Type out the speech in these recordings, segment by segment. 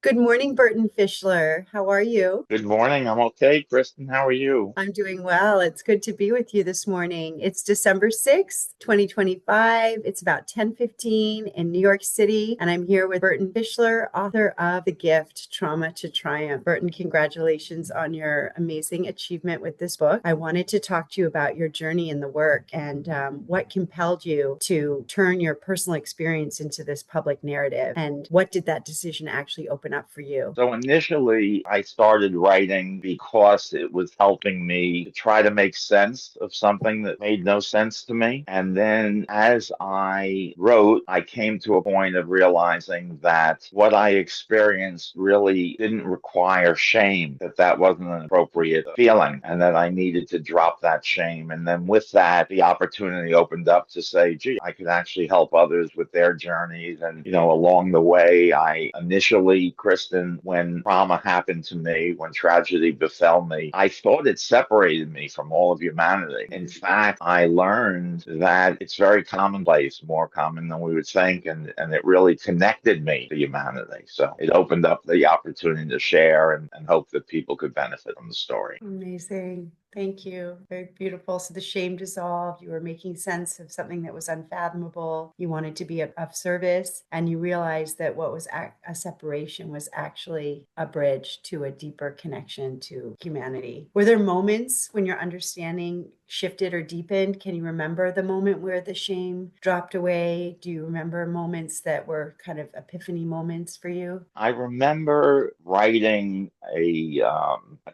Good morning, Burton Fischler. How are you? Good morning. I'm okay. Kristen, how are you? I'm doing well. It's good to be with you this morning. It's December 6th, 2025. It's about 10:15 in New York City, and I'm here with Burton Fischler, author of The Gift, Trauma to Triumph. Burton, congratulations on your amazing achievement with this book. I wanted to talk to you about your journey in the work and what compelled you to turn your personal experience into this public narrative, and what did that decision actually open up for you? So initially, I started writing because it was helping me to try to make sense of something that made no sense to me. And then as I wrote, I came to a point of realizing that what I experienced really didn't require shame, that that wasn't an appropriate feeling, and that I needed to drop that shame. And then with that, the opportunity opened up to say, gee, I could actually help others with their journeys. And, along the way, I initially, Kristen, when trauma happened to me, when tragedy befell me, I thought it separated me from all of humanity. In fact, I learned that it's very commonplace, more common than we would think, and it really connected me to humanity. So it opened up the opportunity to share and hope that people could benefit from the story. Amazing. Thank you. Very beautiful. So the shame dissolved. You were making sense of something that was unfathomable. You wanted to be of service, and you realized that what was a separation was actually a bridge to a deeper connection to humanity. Were there moments when your understanding shifted or deepened? Can you remember the moment where the shame dropped away? Do you remember moments that were kind of epiphany moments for you? I remember writing a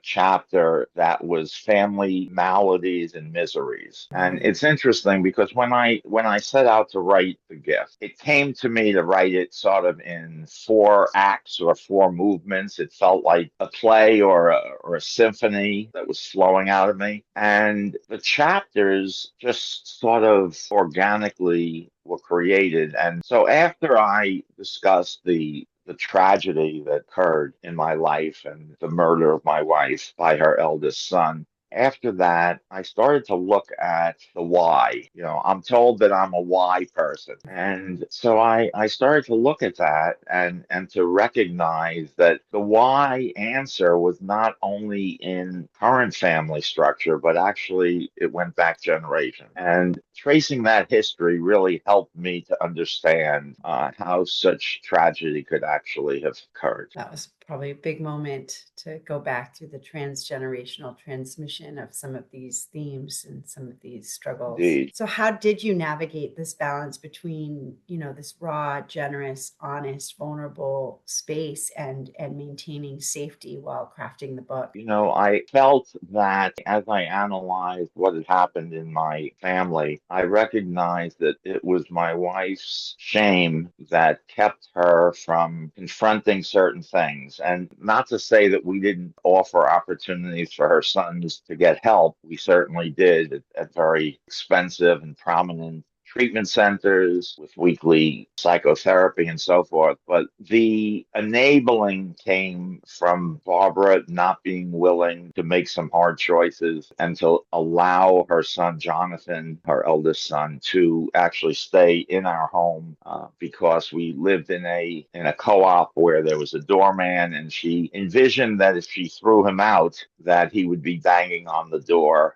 chapter that was family maladies and miseries, and Mm. it's interesting because when I set out to write The Gift, it came to me to write it sort of in four acts or four movements. It felt like a play or a symphony that was flowing out of me, and the chapters just sort of organically were created. And so after I discussed the tragedy that occurred in my life and the murder of my wife by her eldest son, after that, I started to look at the why. I'm told that I'm a why person. And so I started to look at that and to recognize that the why answer was not only in current family structure, but actually it went back generation. And tracing that history really helped me to understand how such tragedy could actually have occurred. That was probably a big moment to go back through the transgenerational transmission of some of these themes and some of these struggles. Indeed. So how did you navigate this balance between, this raw, generous, honest, vulnerable space and maintaining safety while crafting the book? I felt that as I analyzed what had happened in my family, I recognized that it was my wife's shame that kept her from confronting certain things. And not to say that we didn't offer opportunities for her sons to get help. We certainly did at very expensive and prominent treatment centers with weekly psychotherapy and so forth. But the enabling came from Barbara not being willing to make some hard choices and to allow her son, Jonathan, her eldest son, to actually stay in our home because we lived in a co-op where there was a doorman, and she envisioned that if she threw him out, that he would be banging on the door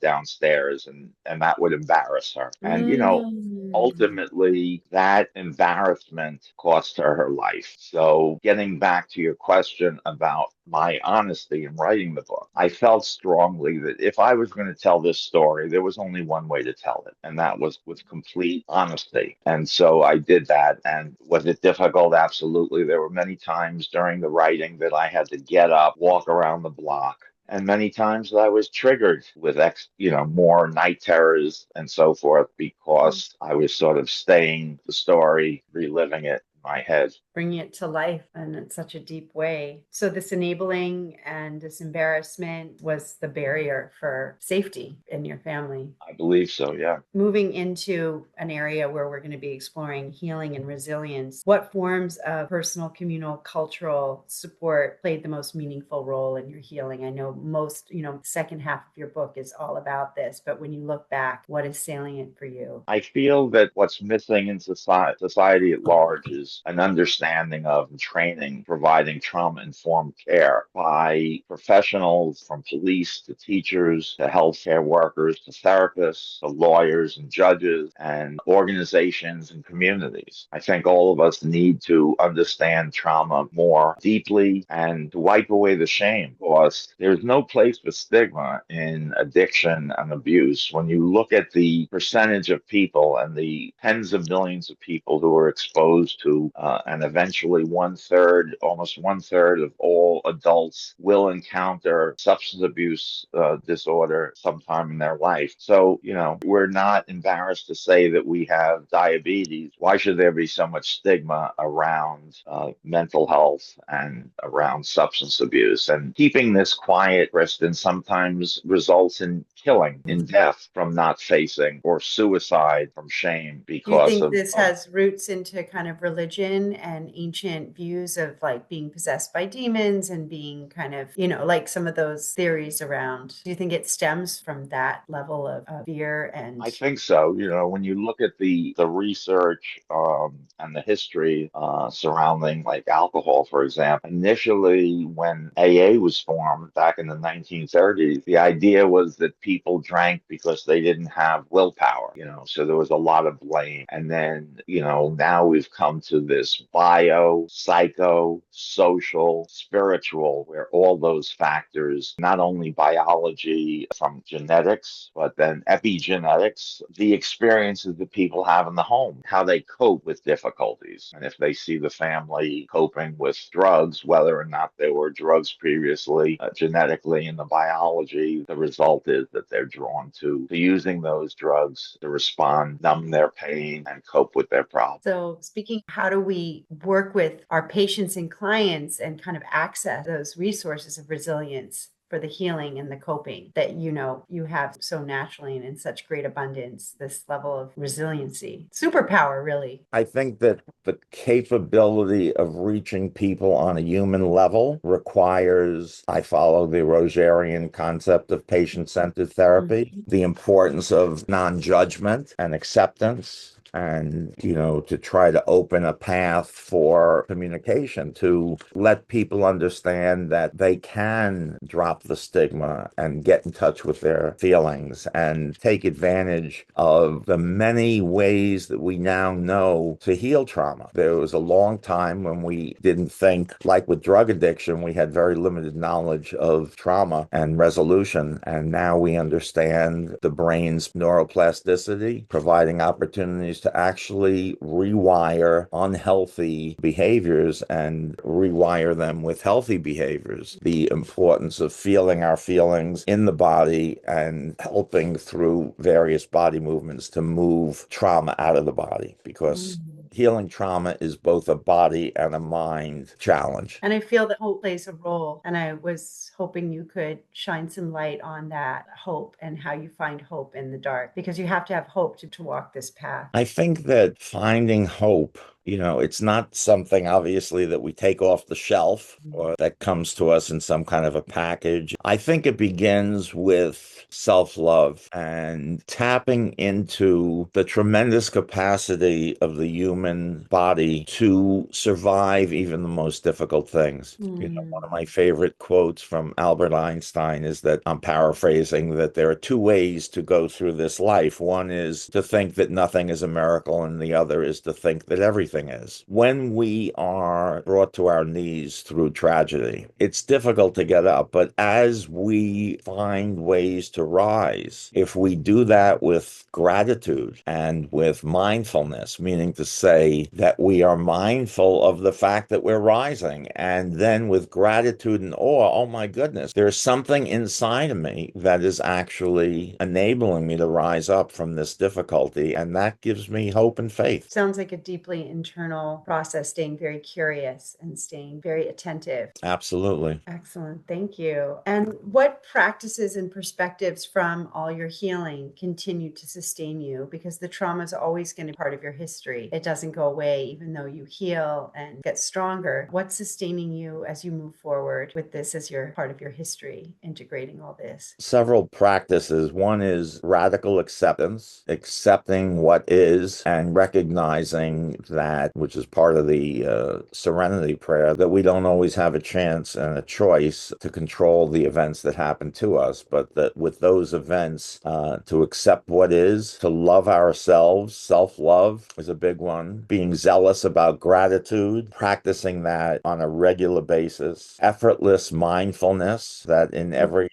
downstairs, and that would embarrass her. And Mm. ultimately, that embarrassment cost her her life. So, getting back to your question about my honesty in writing the book, I felt strongly that if I was going to tell this story, there was only one way to tell it, and that was with complete honesty. And so I did that. And was it difficult? Absolutely. There were many times during the writing that I had to get up, walk around the block, and many times that I was triggered with more night terrors and so forth because I was sort of staying the story, reliving it in my head. Bringing it to life in such a deep way. So, this enabling and this embarrassment was the barrier for safety in your family. I believe so, yeah. Moving into an area where we're going to be exploring healing and resilience, what forms of personal, communal, cultural support played the most meaningful role in your healing? I know most, second half of your book is all about this, but when you look back, what is salient for you? I feel that what's missing in society at large is an understanding understanding of and training, providing trauma-informed care by professionals from police to teachers to healthcare workers to therapists to lawyers and judges and organizations and communities. I think all of us need to understand trauma more deeply and to wipe away the shame because there's no place for stigma in addiction and abuse. When you look at the percentage of people and the tens of millions of people who are exposed to, and eventually one third, almost one third of all adults will encounter substance abuse disorder sometime in their life. So, we're not embarrassed to say that we have diabetes. Why should there be so much stigma around mental health and around substance abuse? And keeping this quiet, Kristen, sometimes results in killing, in death from not facing, or suicide from shame Do you because think of, this has roots into kind of religion and ancient views of like being possessed by demons and being kind of, like some of those theories around? Do you think it stems from that level of fear and I think so. When you look at the research and the history surrounding like alcohol, for example, initially when AA was formed back in the 1930s, the idea was that people drank because they didn't have willpower, so there was a lot of blame. And then, now we've come to this bio, psycho, social, spiritual, where all those factors, not only biology from genetics, but then epigenetics, the experiences that people have in the home, how they cope with difficulties. And if they see the family coping with drugs, whether or not there were drugs previously, genetically in the biology, the result is that they're drawn to using those drugs to respond, numb their pain, and cope with their problems. so speaking, how do we work with our patients and clients and kind of access those resources of resilience for the healing and the coping that you have so naturally and in such great abundance, this level of resiliency, superpower, really? I think that the capability of reaching people on a human level requires, I follow the Rogerian concept of patient-centered therapy, Mhm. the importance of non-judgment and acceptance. And, to try to open a path for communication, to let people understand that they can drop the stigma and get in touch with their feelings and take advantage of the many ways that we now know to heal trauma. There was a long time when we didn't think, like with drug addiction, we had very limited knowledge of trauma and resolution. And now we understand the brain's neuroplasticity, providing opportunities to actually rewire unhealthy behaviors and rewire them with healthy behaviors. The importance of feeling our feelings in the body and helping through various body movements to move trauma out of the body, because healing trauma is both a body and a mind challenge. And I feel that hope plays a role. And I was hoping you could shine some light on that hope and how you find hope in the dark, because you have to have hope to walk this path. I think that finding hope, it's not something obviously that we take off the shelf or that comes to us in some kind of a package. I think it begins with self-love and tapping into the tremendous capacity of the human body to survive even the most difficult things. One of my favorite quotes from Albert Einstein is that, I'm paraphrasing, that there are two ways to go through this life. One is to think that nothing is a miracle, and the other is to think that everything is. When we are brought to our knees through tragedy, it's difficult to get up, but as we find ways to rise, if we do that with gratitude and with mindfulness, meaning to say that we are mindful of the fact that we're rising, and then with gratitude and awe, oh my goodness, there's something inside of me that is actually enabling me to rise up from this difficulty, and that gives me hope and faith. Sounds like a deeply internal process, staying very curious and staying very attentive. Absolutely. Excellent. Thank you. And what practices and perspectives from all your healing continue to sustain you? Because the trauma is always going to be part of your history. It doesn't go away, even though you heal and get stronger. What's sustaining you as you move forward with this as your part of your history, integrating all this? Several practices. One is radical acceptance, accepting what is and recognizing that that, which is part of the serenity prayer, that we don't always have a chance and a choice to control the events that happen to us, but that with those events, to accept what is, to love ourselves. Self-love is a big one. Being zealous about gratitude, practicing that on a regular basis. Effortless mindfulness, that in every,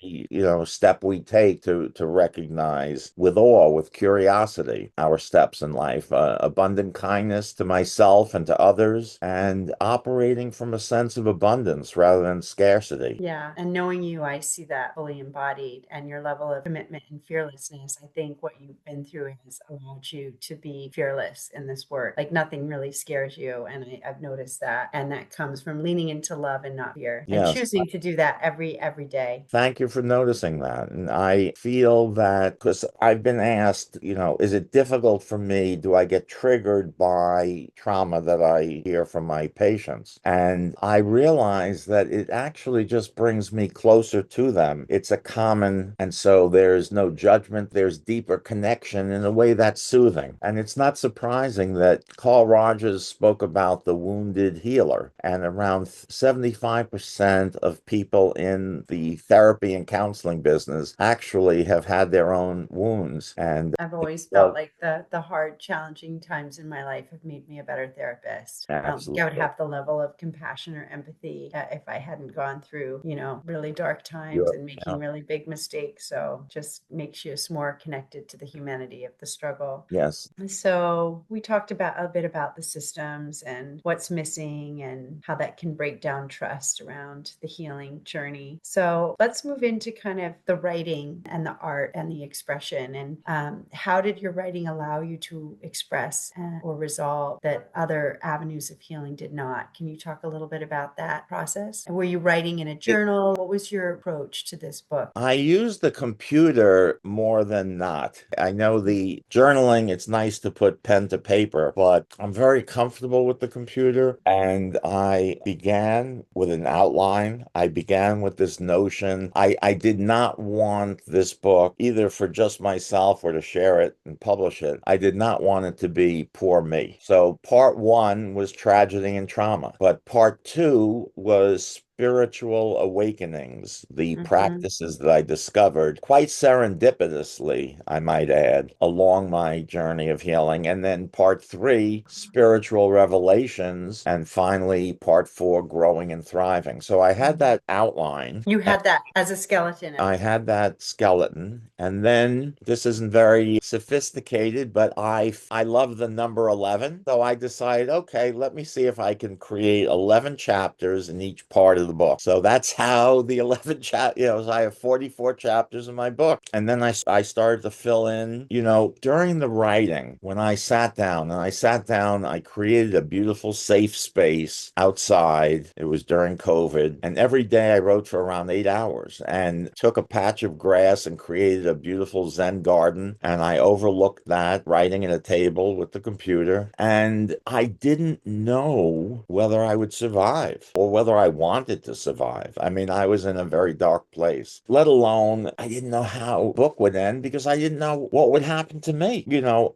step we take to recognize with awe, with curiosity, our steps in life. Abundant kindness to myself and to others, and operating from a sense of abundance rather than scarcity. Yeah. And knowing you, I see that fully embodied, and your level of commitment and fearlessness. I think what you've been through has allowed you to be fearless in this work. Like nothing really scares you. And I've noticed that. And that comes from leaning into love and not fear, and Yes. choosing to do that every day. Thank you for noticing that. And I feel that because I've been asked, is it difficult for me? Do I get triggered by trauma that I hear from my patients? And I realize that it actually just brings me closer to them. It's a common, and so there's no judgment, there's deeper connection in a way that's soothing. And it's not surprising that Carl Rogers spoke about the wounded healer, and around 75% of people in the therapy and counseling business actually have had their own wounds. And I've always felt so, like the hard, challenging times in my life have made me a better therapist. I don't think I would absolutely. have the level of compassion or empathy if I hadn't gone through, really dark times You're, and making really big mistakes. So just makes you more connected to the humanity of the struggle. yes. So we talked about a bit about the systems and what's missing and how that can break down trust around the healing journey. So let's move into kind of the writing and the art and the expression. And how did your writing allow you to express or resolve that other avenues of healing did not? Can you talk a little bit about that process? And were you writing in a journal? What was your approach to this book? I use the computer more than not. I know the journaling, it's nice to put pen to paper, but I'm very comfortable with the computer. And I began with an outline. I began with this notion. I did not want this book either for just myself or to share it and publish it. I did not want it to be poor me. So part one was tragedy and trauma, but part two was spiritual awakenings, the Mhm. practices that I discovered quite serendipitously, I might add, along my journey of healing. And then part three, spiritual revelations. And finally, part four, growing and thriving. So I had that outline. You had that as a skeleton at I the had that skeleton, and then this isn't very sophisticated, but I love the number 11. So I decided, okay, let me see if I can create 11 chapters in each part of the book. So that's how the 11 so I have 44 chapters in my book. And then I started to fill in, during the writing, when I created a beautiful safe space outside. It was during COVID, and every day I wrote for around 8 hours, and took a patch of grass and created a beautiful Zen garden. And I overlooked that, writing at a table with the computer. And I didn't know whether I would survive or whether I wanted to survive. I mean, I was in a very dark place, let alone I didn't know how the book would end because I didn't know what would happen to me.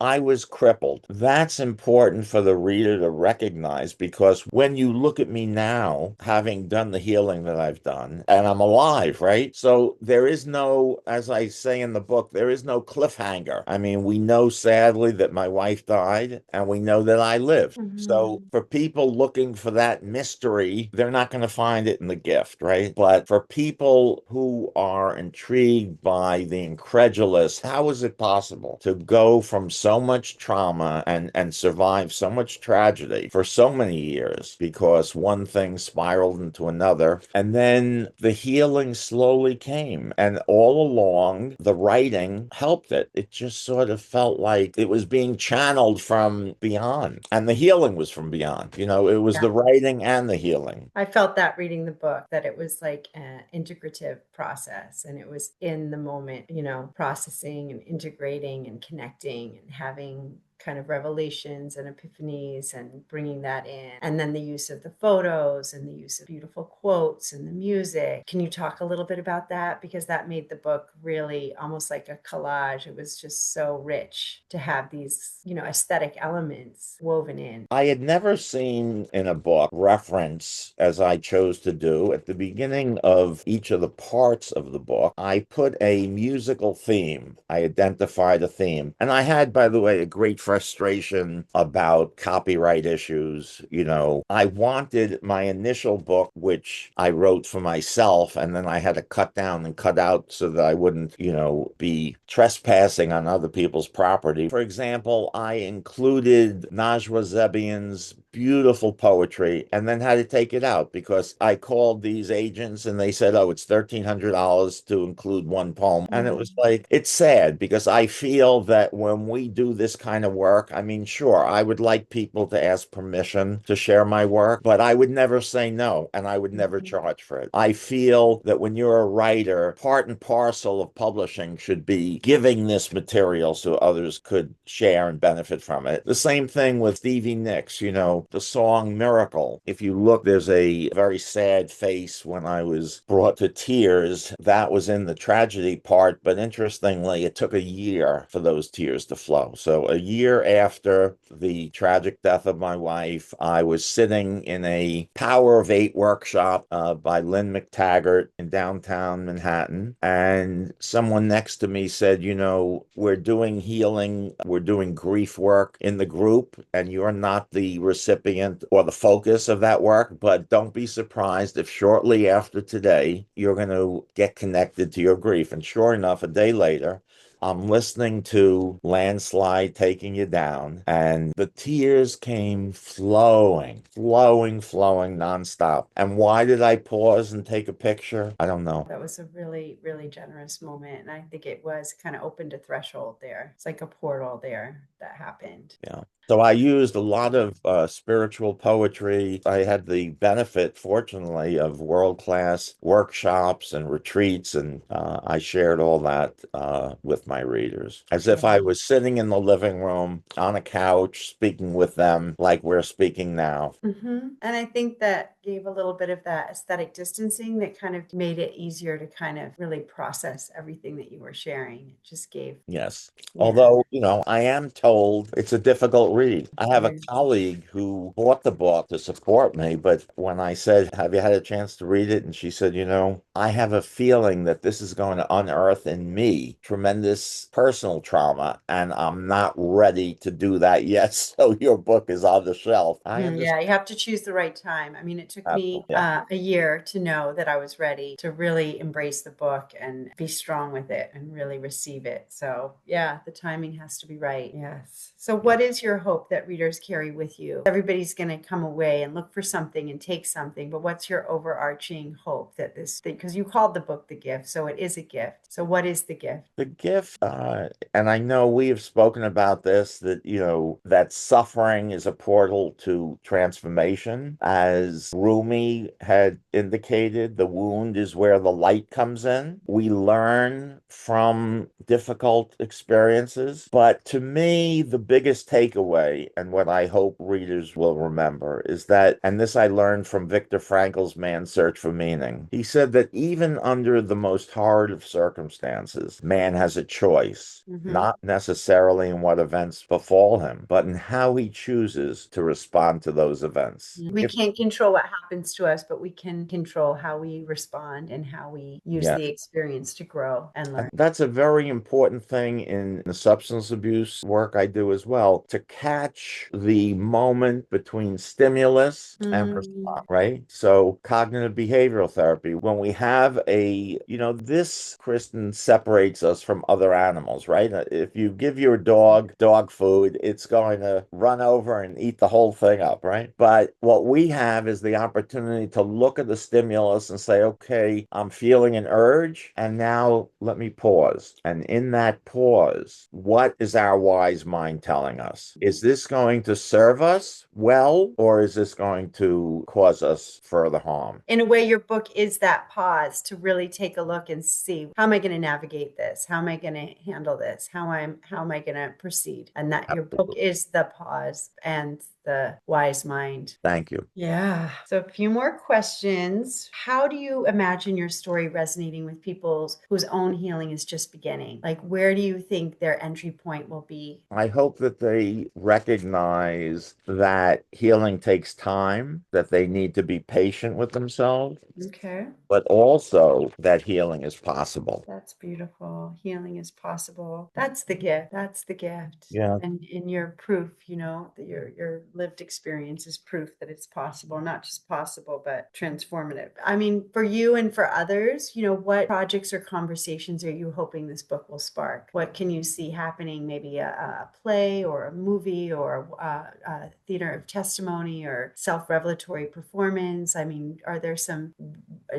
I was crippled. That's important for the reader to recognize, because when you look at me now, having done the healing that I've done, and I'm alive, right? So there is no, as I say in the book, there is no cliffhanger. I mean, we know sadly that my wife died, and we know that I lived. So Mhm. for people looking for that mystery, they're not going to find it in the gift, right? But for people who are intrigued by the incredulous, how is it possible to go from so much trauma and survive so much tragedy for so many years because one thing spiraled into another? And then the healing slowly came. And all along, the writing helped it. It just sort of felt like it was being channeled from beyond. And the healing was from beyond. It was Yeah. the writing and the healing. I felt that reading the book, that it was like an integrative process, and it was in the moment, processing and integrating and connecting and having kind of revelations and epiphanies and bringing that in. And then the use of the photos and the use of beautiful quotes and the music. Can you talk a little bit about that? Because that made the book really almost like a collage. It was just so rich to have these, aesthetic elements woven in. I had never seen in a book reference, as I chose to do at the beginning of each of the parts of the book. I put a musical theme. I identified a theme. And I had, by the way, a great frustration about copyright issues. I wanted my initial book, which I wrote for myself, and then I had to cut down and cut out so that I wouldn't, be trespassing on other people's property. For example, I included Najwa Zebian's beautiful poetry and then had to take it out because I called these agents and they said, oh, it's $1,300 to include one poem. And it was like, it's sad because I feel that when we do this kind of work, I mean, sure, I would like people to ask permission to share my work, but I would never say no and I would never charge for it. I feel that when you're a writer, part and parcel of publishing should be giving this material so others could share and benefit from it. The same thing with Stevie Nicks, the song Miracle. If you look, there's a very sad face when I was brought to tears. That was in the tragedy part, but interestingly, it took a year for those tears to flow. So a year after the tragic death of my wife, I was sitting in a Power of Eight workshop by Lynn McTaggart in downtown Manhattan, and someone next to me said, we're doing healing, we're doing grief work in the group, and you're not the recipient or the focus of that work, but don't be surprised if shortly after today, you're going to get connected to your grief. And sure enough, a day later, I'm listening to Landslide Taking You Down, and the tears came flowing, flowing, flowing nonstop. And why did I pause and take a picture? I don't know. That was a really, really generous moment. And I think it was kind of opened a threshold there. It's like a portal there that happened. Yeah. So I used a lot of spiritual poetry. I had the benefit, fortunately, of world-class workshops and retreats, and I shared all that with my readers, as if I was sitting in the living room on a couch speaking with them like we're speaking now. And I think that gave a little bit of that aesthetic distancing that kind of made it easier to kind of really process everything that you were sharing. It just gave. Yes. Yeah. Although, I am told it's a difficult read. I have a Very. colleague who bought the book to support me, but when I said, have you had a chance to read it? And she said, I have a feeling that this is going to unearth in me tremendous personal trauma, and I'm not ready to do that yet. So your book is on the shelf. I Yeah, understand. you have to choose the right time. I mean, it took me Yeah. a year to know that I was ready to really embrace the book and be strong with it and really receive it. So, yeah, the timing has to be right. Yes. So, Yeah. what is your hope that readers carry with you? Everybody's going to come away and look for something and take something, but what's your overarching hope that because you called the book The Gift, so it is a gift. So, what is the gift? The gift, and I know we have spoken about this, that, that suffering is a portal to transformation. As Rumi had indicated, the wound is where the light comes in. We learn from difficult experiences. But to me, the biggest takeaway, and what I hope readers will remember, is that, and this I learned from Viktor Frankl's Man's Search for Meaning. He said that even under the most hard of circumstances, man has a choice, not necessarily in what events befall him, but in how he chooses to respond to those events. We can't control what happens to us, but we can control how we respond and how we use Yeah. the experience to grow and learn. That's a very important thing in the substance abuse work I do as well, to catch the moment between stimulus and response, right? So cognitive behavioral therapy, when we have this, Kristen, separates us from other animals, right? If you give your dog food, it's going to run over and eat the whole thing up, right? But what we have is the opportunity to look at the stimulus and say, okay, I'm feeling an urge, and now let me pause. And in that pause, what is our wise mind telling us? Is this going to serve us well, or is this going to cause us further harm? In a way, your book is that pause to really take a look and see, how am I going to navigate this? How am I going to handle this? How am I going to proceed? And that your book is the pause and the wise mind. Thank you. Yeah. So a few more questions. How do you imagine your story resonating with people whose own healing is just beginning? Like, where do you think their entry point will be? I hope that they recognize that healing takes time, that they need to be patient with themselves, Okay. but also that healing is possible. That's beautiful. Healing is possible. That's the gift. That's the gift. Yeah. And in your proof, that your lived experience is proof that it's possible, not just possible, but transformative. I mean, for you and for others, what projects or conversations are you hoping this book will spark? What can you see happening? Maybe a play or a movie or a theater of testimony or self-revelatory performance. I mean, are there some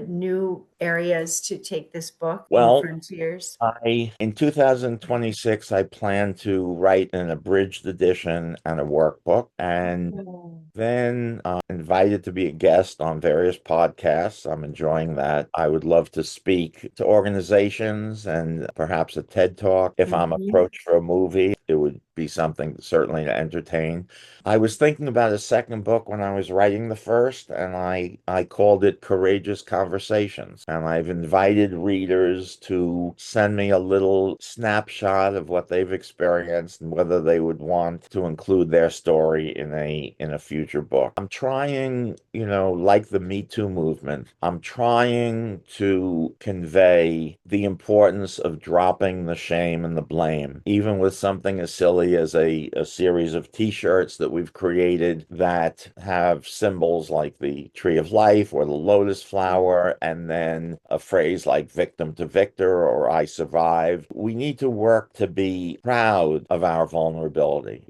new areas to take this book, new Well, frontiers? in 2026, I plan to write an abridged edition and a workbook, and Oh. then invited to be a guest on various podcasts. I'm enjoying that. I would love to speak to organizations and perhaps a TED Talk. If I'm Mhm. approached for a movie, it would be something certainly to entertain. I was thinking about a second book when I was writing the first, and I called it Courageous Conversations. And I've invited readers to send me a little snapshot of what they've experienced and whether they would want to include their story in a future book. I'm trying, like the Me Too movement, I'm trying to convey the importance of dropping the shame and the blame, even with something as silly as a series of t-shirts that we've created that have symbols like the tree of life or the lotus flower, and then a phrase like victim to victor or I survived. We need to work to be proud of our vulnerability.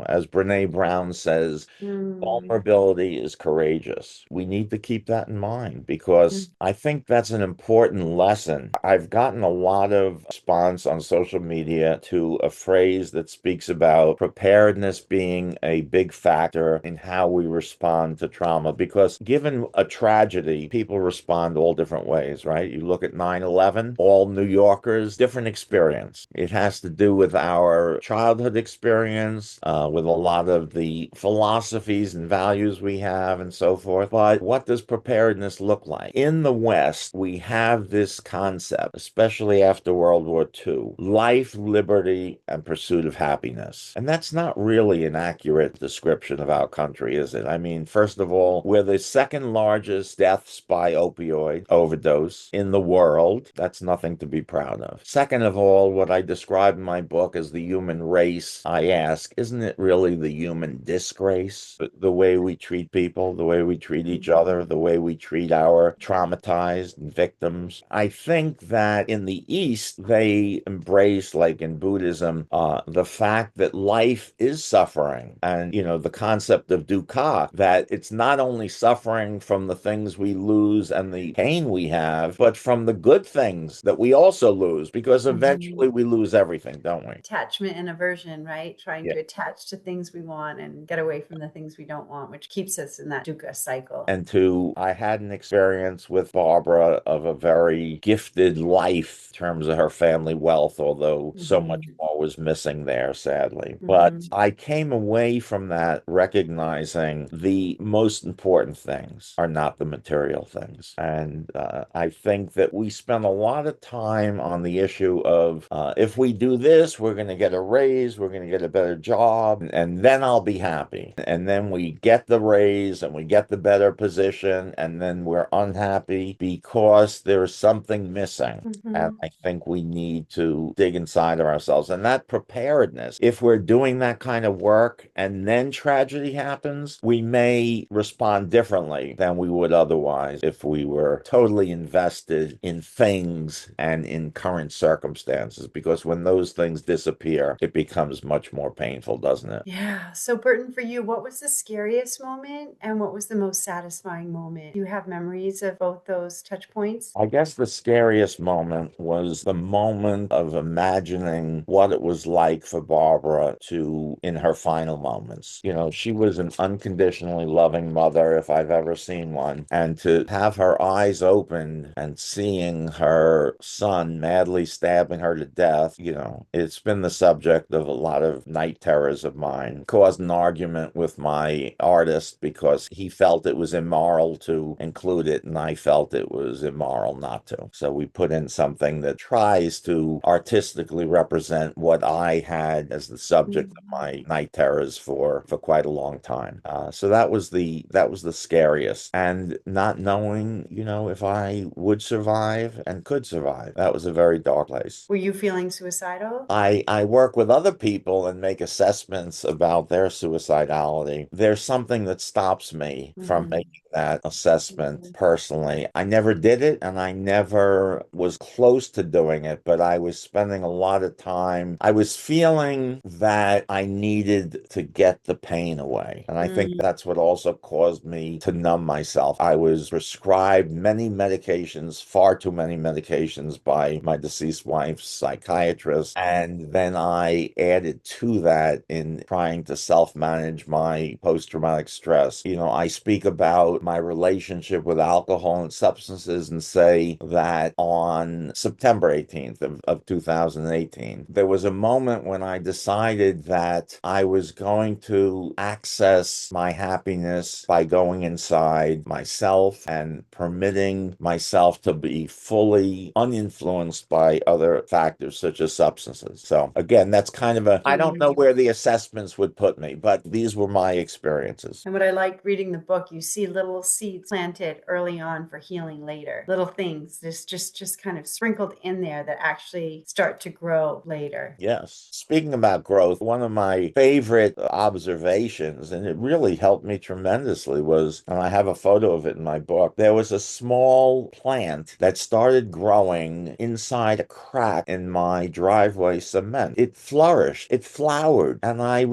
As Brene Brown says, Mm. vulnerability is courageous. We need to keep that in mind because I think that's an important lesson. I've gotten a lot of response on social media to a phrase that speaks about preparedness being a big factor in how we respond to trauma, because given a tragedy, people respond all different ways, right? You look at 9/11, all New Yorkers, different experience. It has to do with our childhood experience, with a lot of the philosophies and values we have and so forth. But what does preparedness look like? In the West, we have this concept, especially after World War II: life, liberty, and pursuit of happiness. And that's not really an accurate description of our country, is it? I mean, first of all, we're the second largest deaths by opioid overdose in the world. That's nothing to be proud of. Second of all, what I describe in my book as the human race, I ask, isn't it really the human disgrace? The way we treat people, the way we treat each other, the way we treat our traumatized victims. I think that in the East, they embrace, like in Buddhism, the fact that life is suffering, and the concept of dukkha, that it's not only suffering from the things we lose and the pain we have, but from the good things that we also lose, because eventually we lose everything, don't we? Attachment and aversion, right? Trying Yeah. to attach to things we want and get away from the things we don't want, which keeps us in that dukkha cycle. And I had an experience with Barbara of a very gifted life in terms of her family wealth, although so much Mhm. more was missing there, sadly. But Mhm. I came away from that recognizing the most important things are not the material things. And I think that we spend a lot of time on the issue of if we do this, we're going to get a raise, we're going to get a better job, and then I'll be happy. And then we get the raise and we get the better position, and then we're unhappy because there's something missing. And Mhm. I think we need to dig inside of ourselves. And that preparedness, if we're doing that kind of work and then tragedy happens, we may respond differently than we would otherwise if we were totally invested in things and in current circumstances. Because when those things disappear, it becomes much more painful, doesn't it? Yeah. So, Burton, for you, what was the scariest moment and what was the most satisfying moment? Do you have memories of both those touch points? I guess the scariest moment was the moment of imagining what it was like for Barbara to, in her final moments. You know, she was an unconditionally loving mother, if I've ever seen one. And to have her eyes open and seeing her son madly stabbing her to death, you know, it's been the subject of a lot of night terrors of mine. Caused an argument with my artist because he felt it was immoral to include it, and I felt it was immoral not to. So we put in something that tries to artistically represent what I had as the subject of Mhm. my night terrors for quite a long time. So that was the scariest, and not knowing, you know, if I would survive and could survive. That was a very dark place. Were you feeling suicidal? I work with other people and make assessments about their suicidality. There's something that stops me from Mhm. making that assessment Mhm. personally. I never did it and I never was close to doing it, but I was spending a lot of time. I was feeling that I needed to get the pain away. And I think Mm. that's what also caused me to numb myself. I was prescribed many medications, far too many medications by my deceased wife's psychiatrist. And then I added to that in trying to self-manage my post-traumatic stress. You know, I speak about my relationship with alcohol and substances and say that on September 18th of 2018, there was a moment when I decided that I was going to access my happiness by going inside myself and permitting myself to be fully uninfluenced by other factors such as substances. So again, that's kind of I don't know Mm. where the assessments would put me, but these were my experiences. And what I like reading the book, you see little seeds planted early on for healing later. Little things just kind of sprinkled in there that actually start to grow later. Yes. Speaking about growth, one of my favorite observations, and it really helped me tremendously, was, and I have a photo of it in my book, there was a small plant that started growing inside a crack in my driveway cement. It flourished, it flowered, and I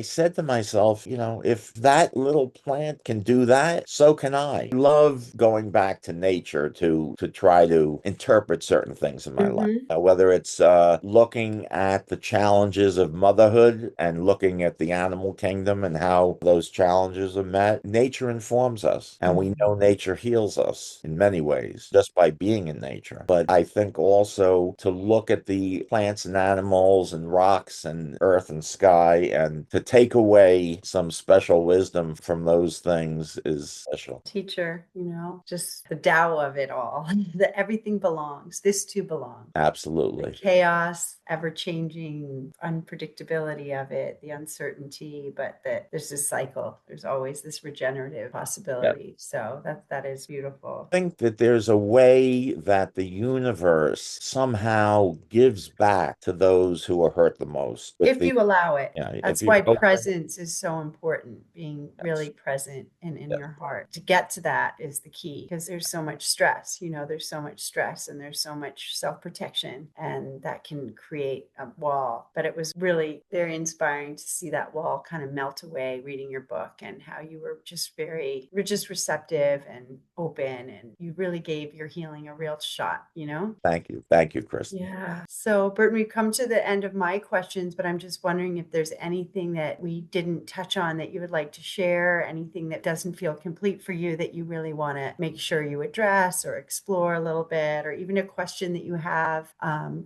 said to myself, you know, if that little plant can do that, so can I. I love going back to nature to try to interpret certain things in my life. Hmm. Whether it's looking at the challenges of motherhood and looking at the animal kingdom and how those challenges are met, nature informs us. And we know nature heals us in many ways just by being in nature. But I think also to look at the plants and animals and rocks and earth and sky and to take away some special wisdom from those things is special. Teacher, you know, just the Tao of it all, that everything belongs. This too belongs. The Absolutely. chaos, ever changing unpredictability of it, the uncertainty, but that there's this cycle. There's always this regenerative possibility. So that is beautiful. Think that there's a way that the universe somehow gives back to those who are hurt the most. With If the, you allow it. yeah, if That's you why open, presence is so important, being really yes, present and in yes, your heart. To get to that is the key because there's so much stress. You know, there's so much stress and there's so much self protection, and that can create a wall. But it was really very inspiring to see that wall kind of melt away reading your book and how you were just receptive and open, and you really gave your healing a real shot, you know? thank you, Kristen. Yeah. So, Burton, we've come to the end of my questions, but I'm just wondering if there's anything that we didn't touch on that you would like to share, anything that doesn't feel complete for you that you really want to make sure you address or explore a little bit, or even a question that you have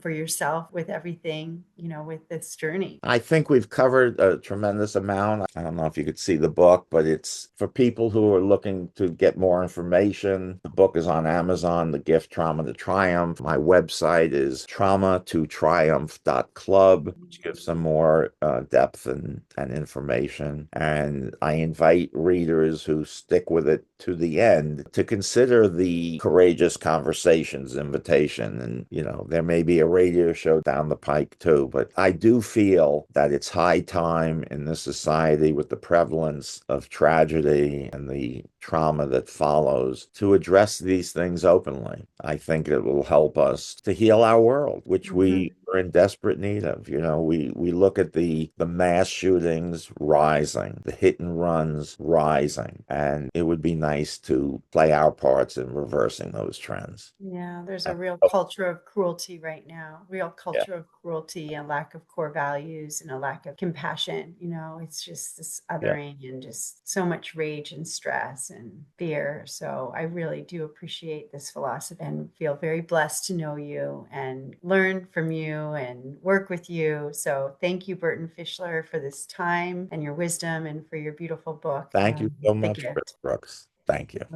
for yourself with everything, you know, with this journey. I think we've covered a tremendous amount. I don't know if you could see the book, but it's for people who are looking to get more information. The book is on Amazon, The Gift Trauma to Triumph. My website is trauma2triumph.club, which gives some more depth and information. And I invite readers who stick with it to the end to consider the Courageous Conversations invitation. And, you know, there may be a radio show down the pike too, but I do feel that it's high time in this society, with the prevalence of tragedy and the trauma that follows, to address these things openly. I think it will help us to heal our world, which we Mhm. are in desperate need of. We look at the mass shootings rising, the hit and runs rising, and it would be nice to play our parts in reversing those trends. Yeah, there's a Uh, real oh, culture of cruelty right now, real yeah, culture of cruelty and lack of core values and a lack of compassion. It's just this yeah. othering and just so much rage and stress and fear. So I really do appreciate this philosophy and feel very blessed to know you and learn from you and work with you. So thank you, Burton Fischler, for this time and your wisdom and for your beautiful book, Thank you so The much, Chris Gift. Brooks. Thank you.